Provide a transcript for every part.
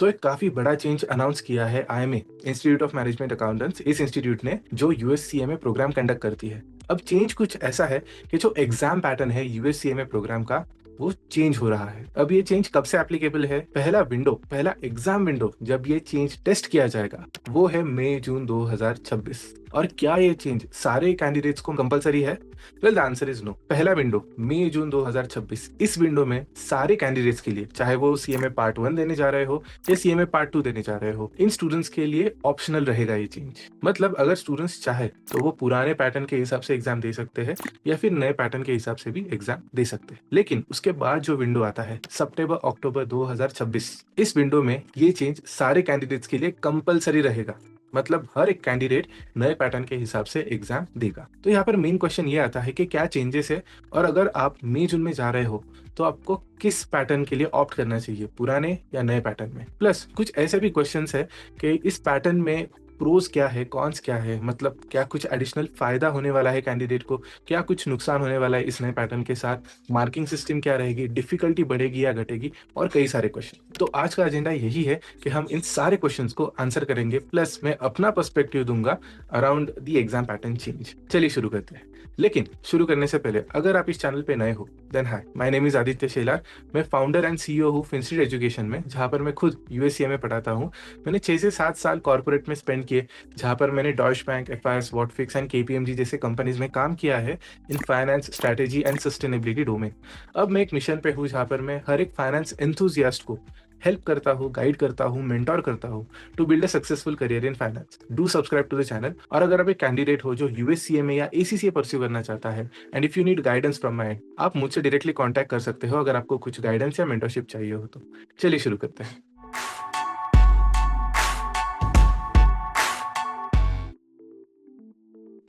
तो एक काफ़ी बड़ा चेंज अनाउंस किया है IMA, institute of management accountants, इस इंस्टीट्यूट ने जो यूएससीएमए प्रोग्राम कंडक्ट करती है। अब चेंज कुछ ऐसा है कि जो एग्ज़ाम पैटर्न है यूएससीएमए प्रोग्राम का, वो चेंज हो रहा है। अब ये चेंज कब से एप्लीकेबल है? पहला एग्ज़ाम विंडो जब ये चेंज टेस्ट किया जाएगा, वो है मई-जून 2026। और क्या ये चेंज सारे कैंडिडेट्स को कंपल्सरी है? Well the answer is no. पहला विंडो मई-जून 2026, इस विंडो में सारे कैंडिडेट्स के लिए, चाहे वो सीएमए पार्ट 1 देने जा रहे हो या सीएमए पार्ट 2 देने जा रहे हो, इन स्टूडेंट्स के लिए ऑप्शनल रहेगा ये चेंज। मतलब अगर स्टूडेंट्स चाहे तो वो पुराने पैटर्न के हिसाब से एग्जाम दे सकते हैं या फिर नए पैटर्न के हिसाब से भी एग्जाम दे सकते हैं। लेकिन उसके बाद जो विंडो आता है सितंबर-अक्टूबर 2026, इस विंडो में ये चेंज सारे कैंडिडेट्स के लिए कंपल्सरी रहेगा। मतलब हर एक कैंडिडेट नए पैटर्न के हिसाब से एग्जाम देगा। तो यहाँ पर मेन क्वेश्चन ये आता है कि क्या चेंजेस है, और अगर आप मई जून में जा रहे हो तो आपको किस पैटर्न के लिए ऑप्ट करना चाहिए, पुराने या नए पैटर्न में। प्लस कुछ ऐसे भी क्वेश्चंस है कि इस पैटर्न में प्रोज क्या है, कॉन्स क्या है, मतलब क्या कुछ एडिशनल फायदा होने वाला है कैंडिडेट को, क्या कुछ नुकसान होने वाला है इस नए पैटर्न के साथ, मार्किंग सिस्टम क्या रहेगी, डिफिकल्टी बढ़ेगी या घटेगी, और कई सारे क्वेश्चन। तो आज का एजेंडा यही है कि हम इन सारे क्वेश्चंस को आंसर करेंगे, प्लस मैं अपना पर्सपेक्टिव दूंगा around the exam pattern change. चलिए शुरू करते हैं। लेकिन शुरू करने से पहले अगर आप इस चैनल पे नए हो, then hi, my name is Aditya Shelar. मैं फाउंडर एंड सीईओ हूँ फिंस्टीड एजुकेशन में, जहाँ पर मैं खुद यूएससीए में पढ़ाता हूँ। मैंने 6 से 7 साल कॉर्पोरेट में स्पेंड किए, जहाँ पर मैंने डॉइच बैंक, एफआईएस, वॉटफिक्स एंड केपीएमजी जैसे कंपनीज में काम किया है in finance, strategy and sustainability domain. अब मैं एक मिशन पे हूँ जहाँ पर मैं हर एक फाइनेंस एंथुजियास्ट को हेल्प करता हूँ, गाइड करता हूँ, मेंटोर करता हूँ to build a successful career in finance. Do subscribe to the channel. और अगर आप एक कैंडिडेट हो जो यूएससीएमए या एसीसीए परस्यू करना चाहता है, and if you need guidance from my and, आप मुझसे डायरेक्टली कॉन्टैक्ट कर सकते हो अगर आपको कुछ गाइडेंस या मेंटरशिप चाहिए हो तो। चलिए शुरू करते हैं।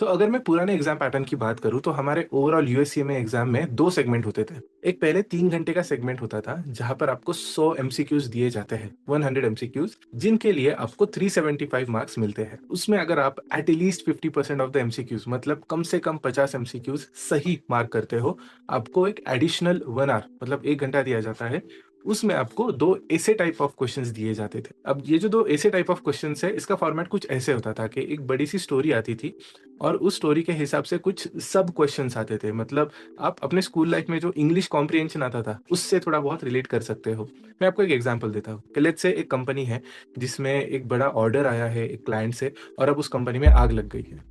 तो अगर मैं पुराने एग्जाम पैटर्न की बात करूं तो हमारे ओवरऑल यूएससीएमए एग्जाम में 2 सेगमेंट होते थे। एक पहले 3 घंटे का सेगमेंट होता था जहां पर आपको 100 एमसीक्यूज दिए जाते हैं, 100 एमसीक्यूज, जिनके लिए आपको 375 मार्क्स मिलते हैं। उसमें अगर आप at least 50% of the MCQs, मतलब कम से कम 50 एमसीक्यूज सही मार्क करते हो, आपको एक एडिशनल 1 आवर, मतलब 1 घंटा दिया जाता है। उसमें आपको 2 ऐसे टाइप ऑफ क्वेश्चंस दिए जाते थे। अब ये जो 2 ऐसे टाइप ऑफ क्वेश्चंस है, इसका फॉर्मेट कुछ ऐसे होता था कि एक बड़ी सी स्टोरी आती थी और उस स्टोरी के हिसाब से कुछ सब क्वेश्चंस आते थे। मतलब आप अपने स्कूल लाइफ में जो इंग्लिश कॉम्प्रिहेंशन आता था, उससे थोड़ा बहुत रिलेट कर सकते हो। मैं आपको एक एग्जांपल देता हूँ कि लेट्स से एक कंपनी है जिसमें एक बड़ा ऑर्डर आया है एक क्लाइंट से, और अब उस कंपनी में आग लग गई है।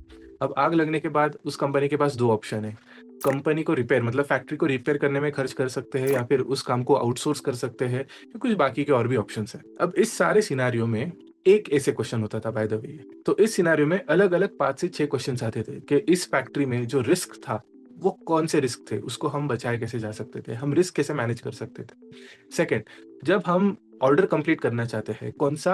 अब आग लगने के बाद उस कंपनी के पास 2 ऑप्शन है। कंपनी को रिपेयर, मतलब फैक्ट्री को रिपेयर करने में खर्च कर सकते हैं, या फिर उस काम को आउटसोर्स कर सकते हैं, या कुछ बाकी के और भी ऑप्शंस हैं। अब इस सारे सिनेरियो में एक ऐसे क्वेश्चन होता था बाय द वे। तो इस सिनेरियो में अलग-अलग 5 से 6 क्वेश्चंस आते थे कि इस फैक्ट्री में जो रिस्क था, वो कौन से रिस्क थे? उसको हम बचाए कैसे जा सकते थे? हम रिस्क कैसे मैनेज कर सकते थे? सेकंड, जब हम ऑर्डर कंप्लीट करना चाहते हैं, कौन-सा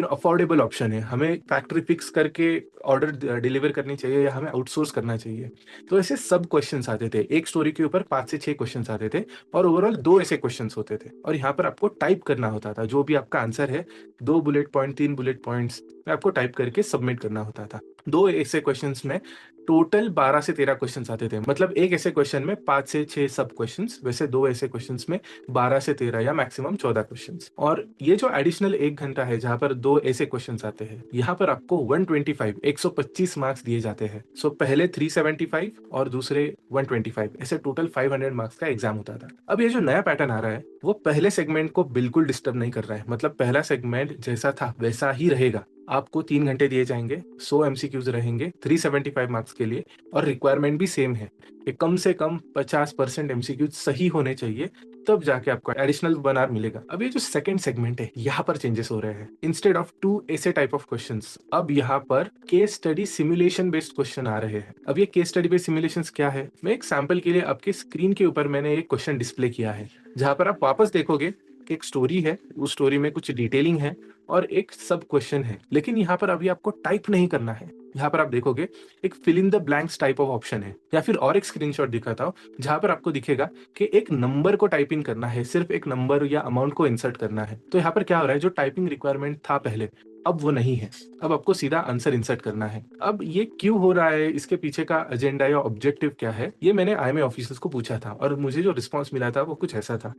अफोर्डेबल ऑप्शन है? हमें फैक्ट्री फिक्स करके ऑर्डर डिलीवर करनी चाहिए या हमें आउटसोर्स करना चाहिए? तो ऐसे सब क्वेश्चंस आते थे। एक स्टोरी के ऊपर 5 से 6 क्वेश्चंस आते थे और ओवरऑल 2 ऐसे क्वेश्चंस होते थे, और यहाँ पर आपको टाइप करना होता था। जो भी आपका आंसर है, 2 बुलेट पॉइंट, 3 बुलेट पॉइंट्स में आपको टाइप करके सबमिट करना होता था। 2 ऐसे क्वेश्चंस में टोटल 12 से 13 क्वेश्चंस आते थे। मतलब एक ऐसे क्वेश्चन में 5 से 6 सब क्वेश्चंस, वैसे 2 ऐसे क्वेश्चंस में 12 से 13 या मैक्सिमम 14 क्वेश्चंस। और ये जो एडिशनल 1 घंटा है जहाँ पर 2 ऐसे क्वेश्चंस आते हैं, यहाँ पर आपको 125 मार्क्स दिए जाते हैं। सो पहले 375 और दूसरे 125, ऐसे टोटल 500 मार्क्स का एग्जाम होता था। अब ये जो नया पैटर्न आ रहा है, वो पहले सेगमेंट को बिल्कुल डिस्टर्ब नहीं कर रहा है। मतलब पहला सेगमेंट जैसा था वैसा ही रहेगा। आपको 3 घंटे दिए जाएंगे, 100 एमसीक्यूज रहेंगे 375 मार्क्स के लिए, और रिक्वायरमेंट भी सेम है कि कम से कम 50% एमसीक्यूज सही होने चाहिए, तब जाके आपको एडिशनल 1 आवर मिलेगा। अब ये जो सेकंड सेगमेंट है, यहाँ पर चेंजेस हो रहे हैं। इंस्टेड ऑफ 2 ऐसे टाइप ऑफ क्वेश्चंस, अब यहाँ पर case study simulation based question आ रहे हैं। अब ये केस स्टडी बेस्ड सिमुलेशंस क्या है? मैं एक सैंपल के लिए आपके स्क्रीन के ऊपर मैंने एक क्वेश्चन डिस्प्ले किया है, जहाँ पर आप वापस देखोगे कि एक स्टोरी है, उस स्टोरी में कुछ डिटेलिंग है और एक सब क्वेश्चन है। लेकिन यहाँ पर अभी आपको टाइप नहीं करना है। यहाँ पर आप देखोगे एक fill in the blanks type of option है, या फिर और एक स्क्रीनशॉट दिखाता हूँ जहाँ पर आपको दिखेगा कि एक नंबर को टाइप इन करना है, सिर्फ एक नंबर या अमाउंट को इंसर्ट करना है। तो यहाँ पर क्या हो रहा है, जो टाइपिंग रिक्वायरमेंट था पहले, अब वो नहीं है। अब आपको सीधा आंसर इंसर्ट करना है। अब ये क्यों हो रहा है, इसके पीछे का एजेंडा या ऑब्जेक्टिव क्या है, ये मैंने आईएमए ऑफिसर्स को पूछा था, और मुझे जो रिस्पॉन्स मिला था वो कुछ ऐसा था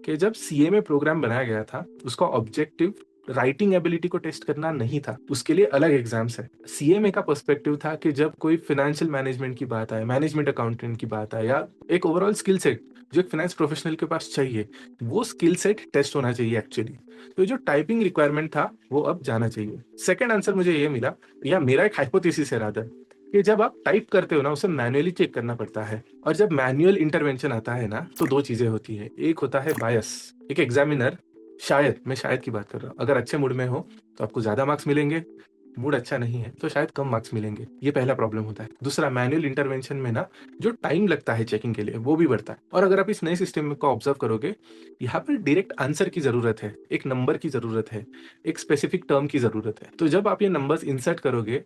कि जब सीएमए प्रोग्राम बनाया गया था, उसका ऑब्जेक्टिव राइटिंग एबिलिटी को टेस्ट करना नहीं था, उसके लिए अलग एग्जाम्स है। सीएमए का पर्सपेक्टिव था कि जब कोई फाइनेंशियल मैनेजमेंट की बात आए, मैनेजमेंट अकाउंटेंट की बात आए, या एक ओवरऑल स्किल सेट जो एक फाइनेंस प्रोफेशनल के पास चाहिए, वो स्किल सेट टेस्ट होना चाहिए एक्चुअली। तो जो टाइपिंग रिक्वायरमेंट था वो अब जाना चाहिए। सेकंड आंसर मुझे ये मिला, या मेरा एक हाइपोथेसिस है रादर, कि जब आप टाइप करते हो ना, उसे मैन्युअली चेक करना पड़ता है। और जब मैनुअल इंटरवेंशन आता है ना, तो दो चीजें होती है। एक होता है बायस। एक एग्जामिनर, शायद, मैं शायद की बात कर रहा हूँ, अगर अच्छे मूड में हो तो आपको ज्यादा मार्क्स मिलेंगे, मूड अच्छा नहीं है तो शायद कम मार्क्स मिलेंगे। ये पहला प्रॉब्लम होता है। दूसरा, मैनुअल इंटरवेंशन में ना जो टाइम लगता है चेकिंग के लिए, वो भी बढ़ता है। और अगर आप इस नए सिस्टम को ऑब्जर्व करोगे, यहाँ पर डायरेक्ट आंसर की जरूरत है, एक नंबर की जरूरत है, एक स्पेसिफिक टर्म की जरूरत है। तो जब आप ये नंबर्स इंसर्ट करोगे,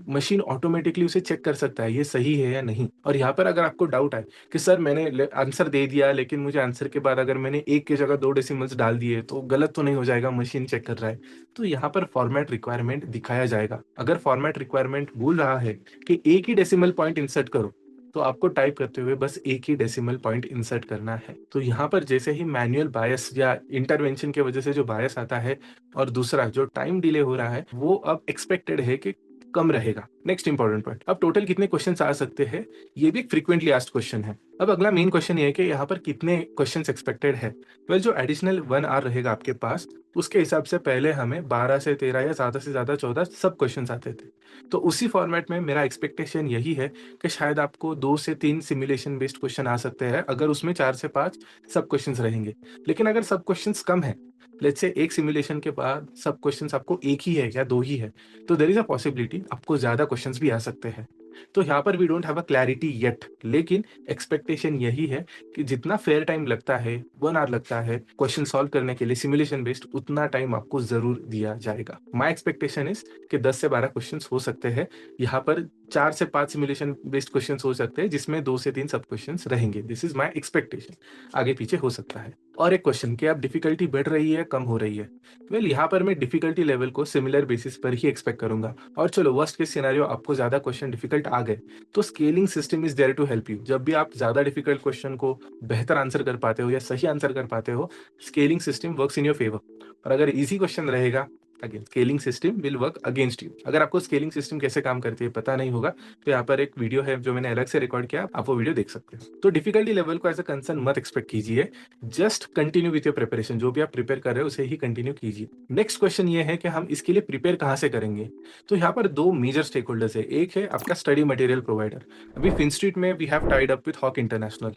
मशीन ऑटोमेटिकली उसे चेक कर सकता है ये सही है या नहीं। और यहाँ पर अगर आपको डाउट आए कि सर मैंने आंसर दे दिया, लेकिन मुझे आंसर के बाद अगर मैंने एक की जगह 2 डेसिमल्स डाल दिए तो गलत तो नहीं हो जाएगा, मशीन चेक कर रहा है, तो यहाँ पर फॉर्मेट रिक्वायरमेंट दिखाया जाएगा। अगर फॉर्मेट रिक्वायरमेंट बोल रहा है कि एक ही डेसिमल पॉइंट इंसर्ट करो, तो आपको टाइप करते हुए बस एक ही डेसिमल पॉइंट इंसर्ट करना है। तो यहाँ पर जैसे ही मैनुअल बायस या इंटरवेंशन की वजह से जो बायस आता है, और दूसरा जो टाइम डिले हो रहा है, वो अब एक्सपेक्टेड है कि कम रहेगा। नेक्स्ट इंपॉर्टेंट पॉइंट, अब टोटल कितने क्वेश्चंस आ सकते हैं, ये भी एक फ्रीक्वेंटली आस्क्ड क्वेश्चन है। अब अगला मेन क्वेश्चन ये है कि यहाँ पर कितने क्वेश्चंस एक्सपेक्टेड है। वेल, जो एडिशनल 1 आवर रहेगा आपके पास, उसके हिसाब से पहले हमें 12 से 13 या ज्यादा से ज्यादा 14 सब क्वेश्चंस आते थे। तो उसी फॉर्मेट में मेरा एक्सपेक्टेशन यही है कि शायद आपको 2 से 3 सिमुलेशन बेस्ड क्वेश्चन आ सकते हैं, अगर उसमें 4 से 5 सब क्वेश्चंस रहेंगे। लेकिन अगर सब क्वेश्चंस कम है, लेट्स से एक सिमुलेशन के बाद सब क्वेश्चंस आपको एक ही है या 2 ही है, तो देयर इज अ पॉसिबिलिटी आपको ज्यादा क्वेश्चंस भी आ सकते हैं। तो यहाँ पर we don't have a clarity yet, लेकिन एक्सपेक्टेशन यही है कि जितना फेयर टाइम लगता है, 1 आवर लगता है क्वेश्चन सॉल्व करने के लिए सिमुलेशन बेस्ड, उतना टाइम आपको जरूर दिया जाएगा। माई एक्सपेक्टेशन इज कि 10 से 12 क्वेश्चन हो सकते हैं। यहाँ पर 4 से 5 सिमुलेशन बेस्ड क्वेश्चन हो सकते हैं, जिसमें 2 से 3 सब क्वेश्चन रहेंगे। This is my expectation. आगे पीछे हो सकता है। और एक क्वेश्चन, कि अब डिफिकल्टी बढ़ रही है कम हो रही है। वेल, यहाँ पर मैं डिफिकल्टी लेवल को सिमिलर बेसिस पर ही एक्सपेक्ट करूंगा। और चलो, वर्स्ट केस सिनेरियो आपको ज्यादा क्वेश्चन डिफिकल्ट आ गए, तो scaling system is there to help you. जब भी आप ज्यादा डिफिकल्ट क्वेश्चन को बेहतर आंसर कर पाते हो या सही आंसर कर पाते हो, scaling system works in your favour. और अगर इजी क्वेश्चन रहेगा, again scaling system will work against you. अगर आपको स्केलिंग सिस्टम कैसे काम करती है पता नहीं होगा, तो यहाँ पर एक वीडियो है जो मैंने अलग से रिकॉर्ड किया, आप वो वीडियो देख सकते हो। तो डिफिकल्टी लेवल को एज अ कंसर्न मत एक्सपेक्ट कीजिए, just continue with your preparation. जो भी आप प्रिपेयर कर रहे हो उसे ही कंटिन्यू कीजिए। नेक्स्ट क्वेश्चन ये है कि हम इसके लिए प्रिपेयर कहाँ से करेंगे। तो यहाँ पर 2 मेजर स्टेक होल्डर्स है। एक है आपका स्टडी मटेरियल प्रोवाइडर। अभी फिनस्ट्रीट में we have tied up with Hock International.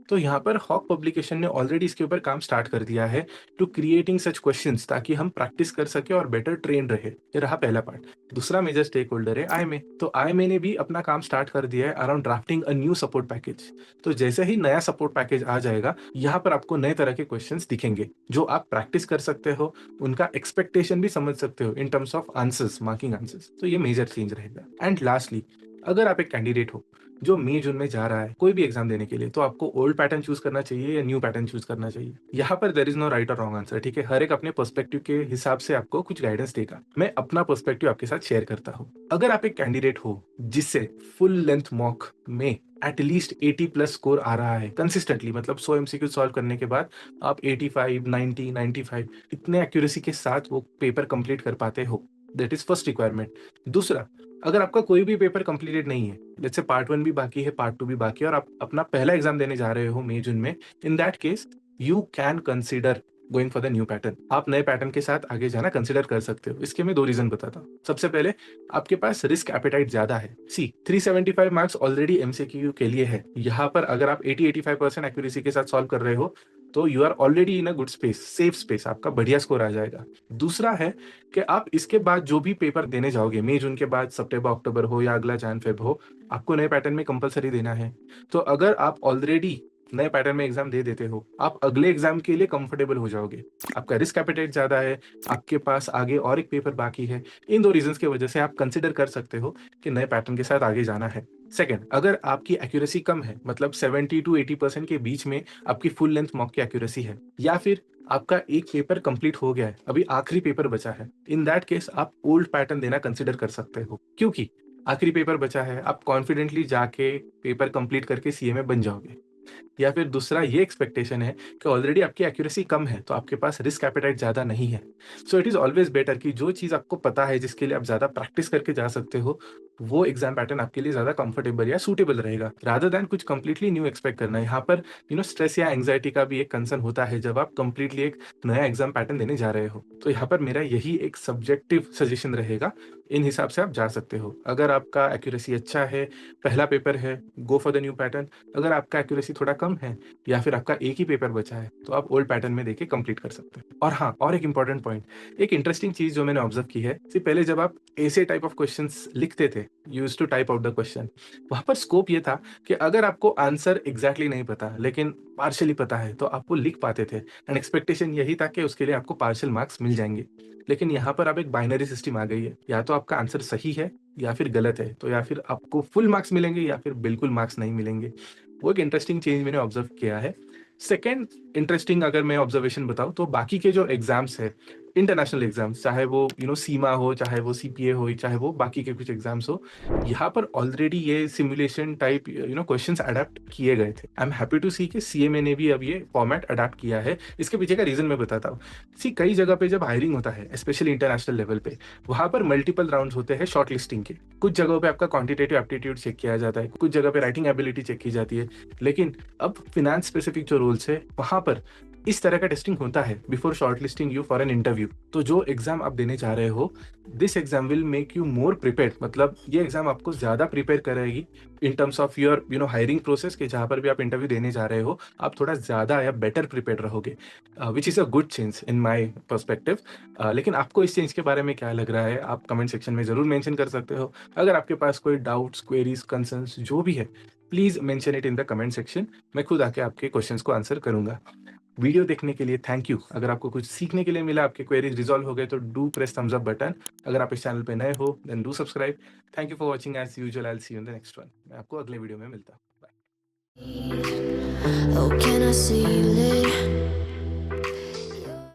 तो यहाँ पर हॉक पब्लिकेशन ने ऑलरेडी इसके ऊपर काम स्टार्ट कर दिया है, टू क्रिएटिंग सच क्वेश्चंस, ताकि हम प्रैक्टिस कर सके और बेटर ट्रेन रहे। ये रहा पहला पार्ट। दूसरा मेजर स्टेक होल्डर है आईएमए। तो आईएमए ने भी अपना काम स्टार्ट कर दिया है around drafting a new support package. तो जैसे ही नया सपोर्ट पैकेज आ जाएगा, यहाँ पर आपको नए तरह के क्वेश्चंस दिखेंगे, जो आप प्रैक्टिस कर सकते हो, उनका एक्सपेक्टेशन भी समझ सकते हो in terms of answers, marking answers. तो ये मेजर चेंज रहेगा। एंड लास्टली, अगर आप एक कैंडिडेट हो जो मई जून में जा रहा है कोई भी एग्जाम देने के लिए, तो आपको ओल्ड पैटर्न चूज करना चाहिए या न्यू पैटर्न चूज करना चाहिए। यहाँ पर देयर इज नो राइट और रॉन्ग आंसर, ठीक है। हर एक अपने पर्सपेक्टिव के हिसाब से आपको कुछ गाइडेंस देगा। मैं अपना पर्सपेक्टिव आपके साथ शेयर करता हूँ। अगर आप एक कैंडिडेट हो जिससे फुल लेंथ मॉक में एटलीस्ट 80 प्लस स्कोर आ रहा है कंसिस्टेंटली, मतलब 100 एमसीक्यू सॉल्व करने के बाद आप 85, 90, 95 इतने एक्यूरेसी के साथ वो पेपर कंप्लीट कर पाते हो, दैट इज फर्स्ट रिक्वायरमेंट। दूसरा, अगर आपका कोई भी पेपर कंप्लीटेड नहीं है, जैसे पार्ट 1 भी बाकी है, पार्ट 2 भी बाकी है, और आप अपना पहला एग्जाम देने जा रहे हो मई जून में, in that case you can consider going for the new pattern. आप नए पैटर्न के साथ आगे जाना कंसिडर कर सकते हो। इसके मैं 2 रीजन बताता हूँ। सबसे पहले, आपके पास रिस्क एपेटाइट ज्यादा है। सी 375 मार्क्स ऑलरेडी एमसीक्यू के लिए है। यहाँ पर अगर आप 80-85% एक्यूरेसी के साथ सॉल्व कर रहे हो, तो you are already in a good space, safe space, आपका बढ़िया स्कोर आ जाएगा। दूसरा है कि आप इसके बाद जो भी पेपर देने जाओगे मई जून के बाद, सितंबर अक्टूबर हो या अगला जैन फेब हो, आपको नए पैटर्न में कंपलसरी देना है। तो अगर आप ऑलरेडी नए पैटर्न में एग्जाम दे देते हो, आप अगले एग्जाम के लिए कंफर्टेबल हो जाओगे। आपका रिस्क एपेटाइट ज्यादा है, आपके पास आगे और एक पेपर बाकी है। इन 2 रीजंस की वजह से आप कंसिडर कर सकते हो कि नए पैटर्न के साथ आगे जाना है। सेकंड, अगर आपकी एक्यूरेसी कम है, मतलब 70 to 80% के बीच में आपकी फुल लेंथ मॉक की एक्यूरेसी है, या फिर आपका एक पेपर कंप्लीट हो गया है, अभी आखिरी पेपर बचा है, इन दैट केस आप ओल्ड पैटर्न देना कंसिडर कर सकते हो। क्योंकि आखिरी पेपर बचा है, आप कॉन्फिडेंटली जाके पेपर कंप्लीट करके सीए में बन जाओगे। या फिर दूसरा ये एक्सपेक्टेशन है कि ऑलरेडी आपकी एक्यूरेसी कम है, तो आपके पास रिस्क एपेटाइट ज़्यादा नहीं है। So it is always better कि जो चीज़ आपको पता है, जिसके लिए आप ज़्यादा प्रैक्टिस करके जा सकते हो, वो एग्ज़ाम पैटर्न आपके लिए ज़्यादा कंफर्टेबल या सूटेबल रहेगा, रादर दैन कुछ कंप्लीटली न्यू एक्सपेक्ट करना। यहाँ पर स्ट्रेस या एंग्ज़ायटी का भी एक कंसर्न होता है जब आप कंप्लीटली एक नया एग्ज़ाम पैटर्न देने जा रहे हो। तो यहाँ पर मेरा यही एक सब्जेक्टिव सजेशन रहेगा, इन हिसाब से आप जा सकते हो। अगर आपका एक्यूरेसी अच्छा है, पहला पेपर है, go for the new pattern. अगर आपका एक्यूरेसी थोड़ा कम है या फिर आपका एक ही पेपर बचा है, तो आप ओल्ड पैटर्न में देके कंप्लीट कर सकते हैं। और हाँ, और एक इम्पोर्टेंट पॉइंट, एक इंटरेस्टिंग चीज़ जो मैंने ऑब्ज़र्व की है, पहले जब आप ऐसे टाइप ऑफ क्वेश्चंस लिखते थे, you used to type out the question, वहाँ पर स्कोप ये था कि अगर आपको आंसर एग्ज़ैक्टली नहीं पता, लेकिन पार्शियली पता है, तो आप वो लिख पाते थे एंड एक्सपेक्टेशन यही था कि उसके लिए आपको पार्शियल मार्क्स मिल जाएँगे। लेकिन यहाँ पर अब एक बाइनरी सिस्टम आ गई है, या तो आपका आंसर सही है या फिर गलत है, तो या फिर आपको फुल मार्क्स मिलेंगे या फिर बिल्कुल मार्क्स नहीं मिलेंगे। वो एक इंटरेस्टिंग चेंज मैंने ऑब्ज़र्व किया है। सेकंड इंटरेस्टिंग अगर मैं ऑब्ज़र्वेशन बताऊँ, तो बाकी के जो एग्ज़ाम्स हैं, इंटरनेशनल एग्ज़ाम्स, चाहे वो सीमा हो, चाहे वो सीपीए हो, चाहे वो बाकी के कुछ एग्ज़ाम्स हो, यहाँ पर ऑलरेडी ये सिमुलेशन टाइप क्वेश्चंस अडैप्ट किए गए थे। आई एम हैप्पी टू सी कि सीएमए ने भी अब ये फॉर्मेट अडैप्ट किया है। इसके पीछे का रीज़न मैं बताता हूँ। कई जगह पे जब हायरिंग होता है, स्पेशली इंटरनेशनल लेवल पे, वहाँ पर मल्टीपल राउंड्स होते हैं शॉर्ट लिस्टिंग के। कुछ जगहों पे आपका क्वांटिटेटिव एप्टीट्यूड चेक किया जाता है, कुछ जगह पे राइटिंग एबिलिटी चेक की जाती है। लेकिन अब फाइनेंस स्पेसिफिक जो रोल्स है, वहाँ पर इस तरह का टेस्टिंग होता है before shortlisting you for an interview. तो जो एग्जाम आप देने जा रहे हो, this exam will make you more prepared, मतलब ये एग्जाम आपको ज्यादा प्रिपेयर करेगी in terms of your hiring process, के जहाँ पर भी आप इंटरव्यू देने जा रहे हो, आप थोड़ा ज्यादा या बेटर प्रिपेयर्ड रहोगे, which is a good change in my perspective. लेकिन आपको इस चेंज के बारे में क्या लग रहा है, आप कमेंट सेक्शन में ज़रूर मेंशन कर सकते हो। अगर आपके पास कोई डाउट्स, क्वेरीज, कंसर्न्स जो भी है, please mention it in the comment section. मैं खुद आके आपके क्वेश्चंस को आंसर करूंगा। वीडियो देखने के लिए थैंक यू। अगर आपको कुछ सीखने के लिए मिला, आपके क्वेरीज रिजॉल्व हो गए, तो do press thumbs up button. अगर आप इस चैनल पे नए हो, then do subscribe. Thank you for watching. As usual, I will see you in the next one. मैं आपको अगले वीडियो में मिलता हूँ। Bye. Oh, can I see you